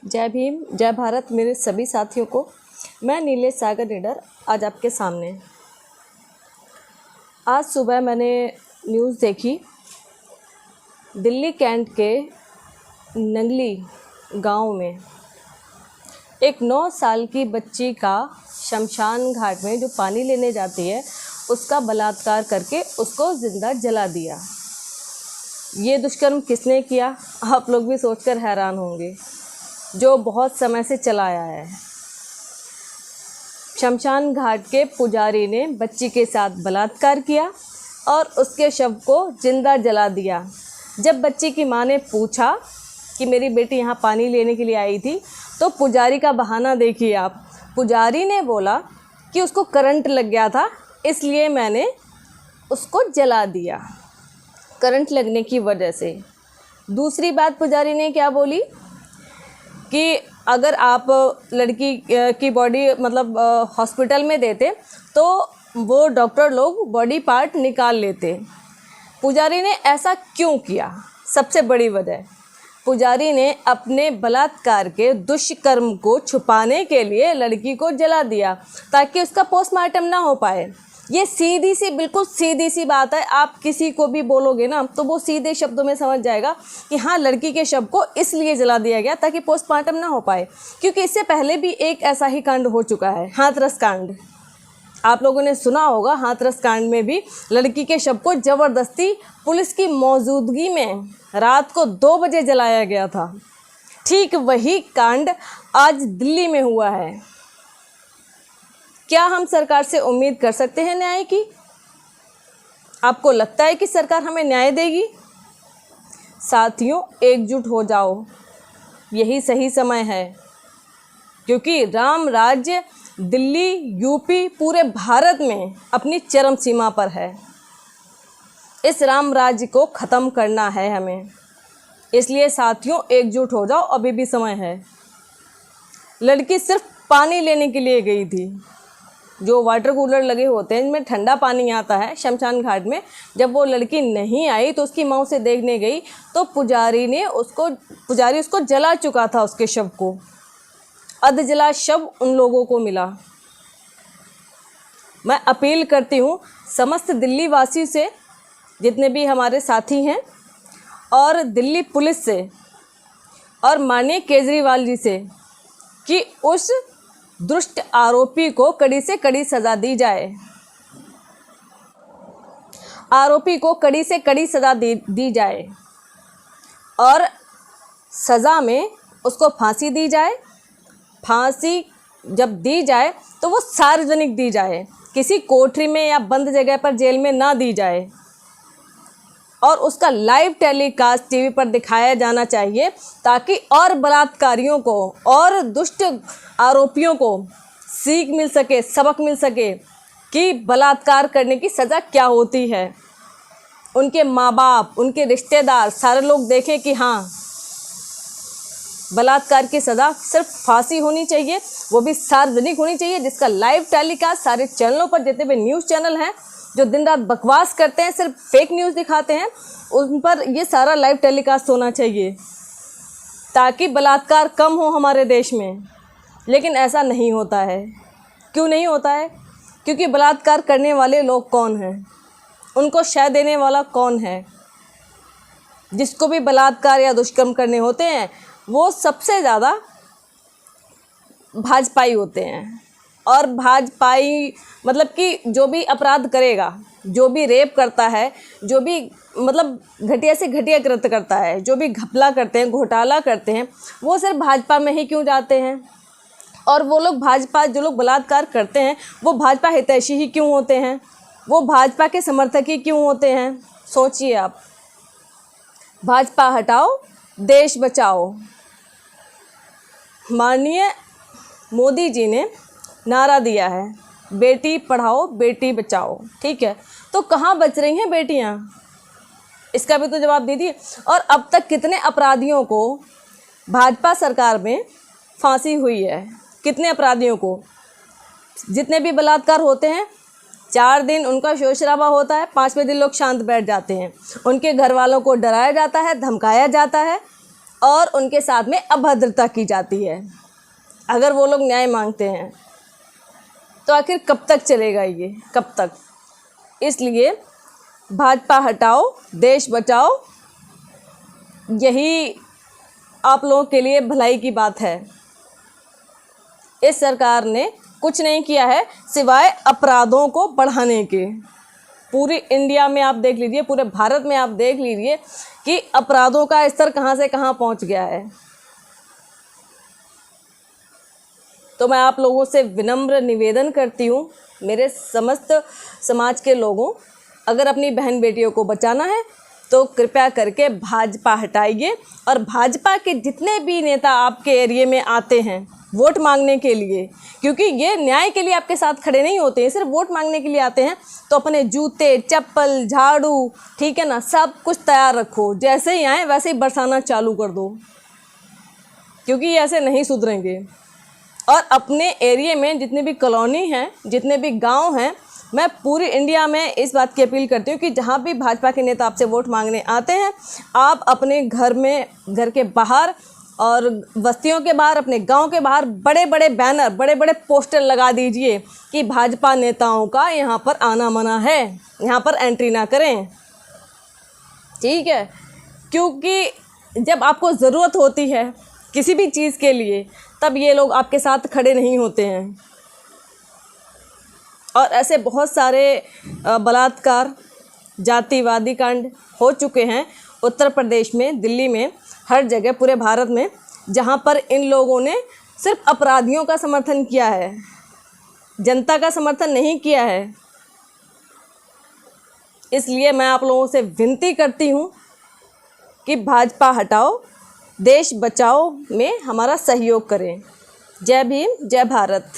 जय भीम, जय भारत मेरे सभी साथियों को। मैं नीलेश सागर निडर आज आपके सामने। आज सुबह मैंने न्यूज़ देखी, दिल्ली कैंट के नंगली गांव में एक 9 साल की बच्ची का शमशान घाट में जो पानी लेने जाती है उसका बलात्कार करके उसको ज़िंदा जला दिया। ये दुष्कर्म किसने किया, आप लोग भी सोचकर हैरान होंगे, जो बहुत समय से चला आया है। शमशान घाट के पुजारी ने बच्ची के साथ बलात्कार किया और उसके शव को जिंदा जला दिया। जब बच्ची की मां ने पूछा कि मेरी बेटी यहाँ पानी लेने के लिए आई थी, तो पुजारी का बहाना देखिए आप। पुजारी ने बोला कि उसको करंट लग गया था, इसलिए मैंने उसको जला दिया, करंट लगने की वजह से। दूसरी बात पुजारी ने क्या बोली कि अगर आप लड़की की बॉडी हॉस्पिटल में देते तो वो डॉक्टर लोग बॉडी पार्ट निकाल लेते। पुजारी ने ऐसा क्यों किया? सबसे बड़ी वजह, पुजारी ने अपने बलात्कार के दुष्कर्म को छुपाने के लिए लड़की को जला दिया ताकि उसका पोस्टमार्टम ना हो पाए। ये सीधी सी, बिल्कुल सीधी सी बात है। आप किसी को भी बोलोगे ना तो वो सीधे शब्दों में समझ जाएगा कि हाँ, लड़की के शव को इसलिए जला दिया गया ताकि पोस्टमार्टम ना हो पाए। क्योंकि इससे पहले भी एक ऐसा ही कांड हो चुका है, हाथरस कांड। आप लोगों ने सुना होगा, हाथरस कांड में भी लड़की के शव को ज़बरदस्ती पुलिस की मौजूदगी में रात को 2 बजे जलाया गया था। ठीक वही कांड आज दिल्ली में हुआ है। क्या हम सरकार से उम्मीद कर सकते हैं न्याय की? आपको लगता है कि सरकार हमें न्याय देगी? साथियों, एकजुट हो जाओ, यही सही समय है। क्योंकि राम राज्य दिल्ली, यूपी, पूरे भारत में अपनी चरम सीमा पर है। इस राम राज्य को ख़त्म करना है हमें। इसलिए साथियों, एकजुट हो जाओ, अभी भी समय है। लड़की सिर्फ पानी लेने के लिए गई थी। जो वाटर कूलर लगे होते हैं जिनमें ठंडा पानी आता है शमशान घाट में, जब वो लड़की नहीं आई तो उसकी माँ उसे देखने गई तो पुजारी उसको जला चुका था। उसके शव को अध जला शव उन लोगों को मिला। मैं अपील करती हूँ समस्त दिल्ली वासी से, जितने भी हमारे साथी हैं, और दिल्ली पुलिस से और माननीय केजरीवाल जी से कि उस दुष्ट आरोपी को कड़ी से कड़ी सज़ा दी जाए। आरोपी को कड़ी से कड़ी सज़ा दी जाए और सज़ा में उसको फांसी दी जाए। फांसी जब दी जाए तो वो सार्वजनिक दी जाए, किसी कोठरी में या बंद जगह पर जेल में ना दी जाए। और उसका लाइव टेलीकास्ट टीवी पर दिखाया जाना चाहिए ताकि और बलात्कारियों को और दुष्ट आरोपियों को सीख मिल सके, सबक मिल सके कि बलात्कार करने की सज़ा क्या होती है। उनके माँ बाप, उनके रिश्तेदार, सारे लोग देखें कि हाँ, बलात्कार की सज़ा सिर्फ फांसी होनी चाहिए, वो भी सार्वजनिक होनी चाहिए, जिसका लाइव टेलीकास्ट सारे चैनलों पर, जितने भी न्यूज़ चैनल हैं जो दिन रात बकवास करते हैं, सिर्फ फेक न्यूज़ दिखाते हैं, उन पर ये सारा लाइव टेलीकास्ट होना चाहिए ताकि बलात्कार कम हो हमारे देश में। लेकिन ऐसा नहीं होता है। क्यों नहीं होता है? क्योंकि बलात्कार करने वाले लोग कौन हैं? उनको शय देने वाला कौन है? जिसको भी बलात्कार या दुष्कर्म करने होते हैं वो सबसे ज़्यादा भाजपाई होते हैं। और भाजपाई मतलब कि जो भी अपराध करेगा, जो भी रेप करता है, जो भी घटिया से घटिया कृत्य करता है, जो भी घपला करते हैं, घोटाला करते हैं, वो सिर्फ भाजपा में ही क्यों जाते हैं? और वो लोग भाजपा, जो लोग बलात्कार करते हैं, वो भाजपा हितैषी ही क्यों होते हैं? वो भाजपा के समर्थक ही क्यों होते हैं? सोचिए आप। भाजपा हटाओ, देश बचाओ। माननीय मोदी जी ने नारा दिया है, बेटी पढ़ाओ बेटी बचाओ। ठीक है, तो कहाँ बच रही हैं बेटियाँ? इसका भी तो जवाब दीजिए। और अब तक कितने अपराधियों को भाजपा सरकार में फांसी हुई है? कितने अपराधियों को? जितने भी बलात्कार होते हैं, 4 दिन उनका शोर शराबा होता है, 5वें दिन लोग शांत बैठ जाते हैं। उनके घर वालों को डराया जाता है, धमकाया जाता है और उनके साथ में अभद्रता की जाती है। अगर वो लोग न्याय मांगते हैं तो आखिर कब तक चलेगा ये, कब तक? इसलिए भाजपा हटाओ देश बचाओ, यही आप लोगों के लिए भलाई की बात है। इस सरकार ने कुछ नहीं किया है सिवाय अपराधों को बढ़ाने के। पूरी इंडिया में आप देख लीजिए, पूरे भारत में आप देख लीजिए कि अपराधों का स्तर कहाँ से कहाँ पहुँच गया है। तो मैं आप लोगों से विनम्र निवेदन करती हूँ, मेरे समस्त समाज के लोगों, अगर अपनी बहन बेटियों को बचाना है तो कृपया करके भाजपा हटाइए। और भाजपा के जितने भी नेता आपके एरिया में आते हैं वोट मांगने के लिए, क्योंकि ये न्याय के लिए आपके साथ खड़े नहीं होते हैं, सिर्फ वोट मांगने के लिए आते हैं, तो अपने जूते, चप्पल, झाड़ू, ठीक है ना, सब कुछ तैयार रखो। जैसे ही आए वैसे ही बरसाना चालू कर दो, क्योंकि ये ऐसे नहीं सुधरेंगे। और अपने एरिया में जितने भी कॉलोनी हैं, जितने भी गांव हैं, मैं पूरी इंडिया में इस बात की अपील करती हूँ कि जहाँ भी भाजपा के नेता आपसे वोट मांगने आते हैं, आप अपने घर में, घर के बाहर और बस्तियों के बाहर, अपने गांव के बाहर बड़े बड़े बैनर, बड़े बड़े पोस्टर लगा दीजिए कि भाजपा नेताओं का यहाँ पर आना मना है, यहाँ पर एंट्री ना करें, ठीक है? क्योंकि जब आपको ज़रूरत होती है किसी भी चीज़ के लिए, तब ये लोग आपके साथ खड़े नहीं होते हैं। और ऐसे बहुत सारे बलात्कार, जातिवादी कांड हो चुके हैं उत्तर प्रदेश में, दिल्ली में, हर जगह पूरे भारत में, जहाँ पर इन लोगों ने सिर्फ अपराधियों का समर्थन किया है, जनता का समर्थन नहीं किया है। इसलिए मैं आप लोगों से विनती करती हूँ कि भाजपा हटाओ देश बचाओ में हमारा सहयोग करें। जय भीम, जय भारत।